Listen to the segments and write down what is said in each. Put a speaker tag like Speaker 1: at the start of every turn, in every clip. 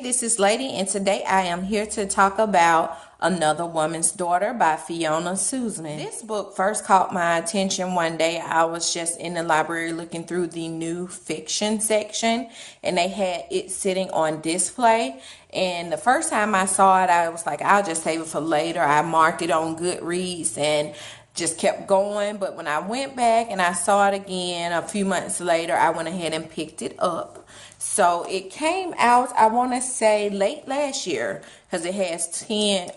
Speaker 1: this is Lady, and today I am here to talk about Another Woman's Daughter by Fiona Sussman. This book first caught my attention one day. I was just in the library looking through the new fiction section, and they had it sitting on display. And the first time I saw it, I was like, I'll just save it for later. I marked it on Goodreads and just kept going. But when I went back and I saw it again a few months later, I went ahead and picked it up. So it came out, I want to say, late last year, because it has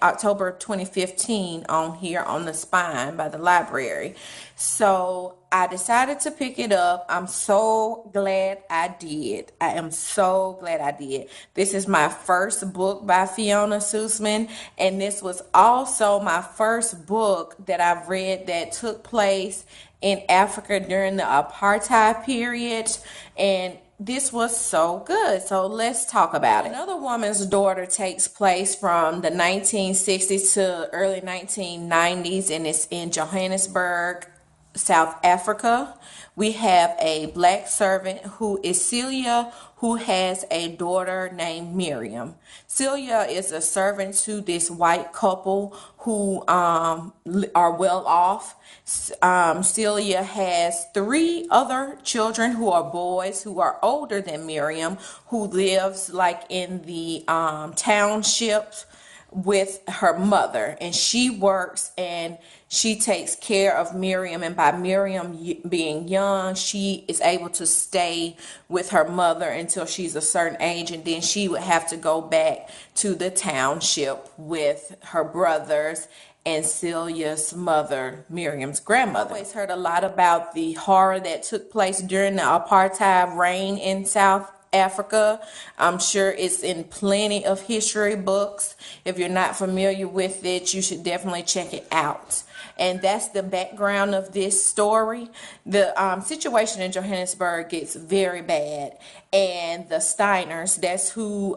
Speaker 1: October 2015 on here on the spine by the library. So I decided to pick it up. I'm so glad I did. I am so glad I did. This is my first book by Fiona Sussman, and this was also my first book that I've read that took place in Africa during the Apartheid period, and this was so good. So let's talk about it. Another Woman's Daughter takes place from the 1960s to early 1990s, and it's in Johannesburg, South Africa. We have a black servant who is Celia, who has a daughter named Miriam. Celia is a servant to this white couple who are well off. Celia has 3 other children who are boys who are older than Miriam, who lives like in the township with her mother, and she works and she takes care of Miriam. And by Miriam being young, she is able to stay with her mother until she's a certain age, and then she would have to go back to the township with her brothers and Celia's mother, Miriam's grandmother. I always heard a lot about the horror that took place during the apartheid reign in South Africa. I'm sure it's in plenty of history books. If you're not familiar with it, you should definitely check it out. And that's the background of this story. The situation in Johannesburg gets very bad, and the Steiners, that's who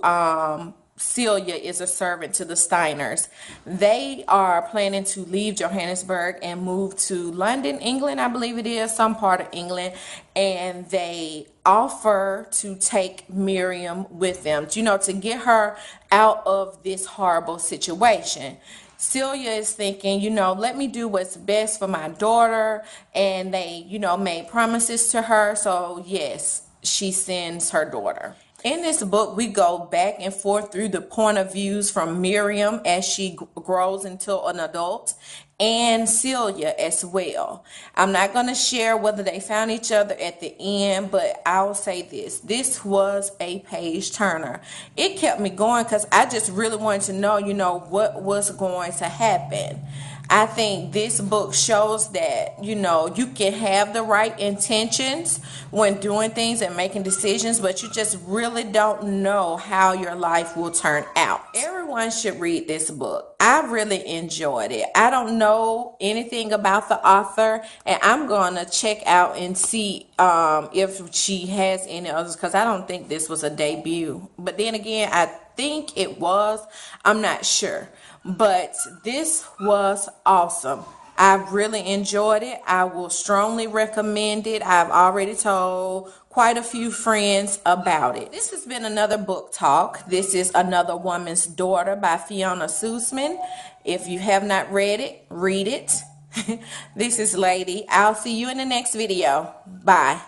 Speaker 1: Celia is a servant to the Steiners. They are planning to leave Johannesburg and move to London, England, I believe it is, some part of England, and they offer to take Miriam with them, to get her out of this horrible situation. Celia is thinking, let me do what's best for my daughter, and they, made promises to her, so yes, she sends her daughter. In this book, we go back and forth through the point of views from Miriam as she grows into an adult, and Celia as well. I'm not going to share whether they found each other at the end, but I'll say this was a page turner. It kept me going because I just really wanted to know, what was going to happen. I think this book shows that, you can have the right intentions when doing things and making decisions, but you just really don't know how your life will turn out. Everyone should read this book. I really enjoyed it. I don't know anything about the author, and I'm going to check out and see if she has any others, because I don't think this was a debut. But then again, I think it was. I'm not sure. But this was awesome. I really enjoyed it. I will strongly recommend it. I've already told quite a few friends about it. This has been another book talk. This is Another Woman's Daughter by Fiona Sussman. If you have not read it, read it. This is Lady. I'll see you in the next video. Bye.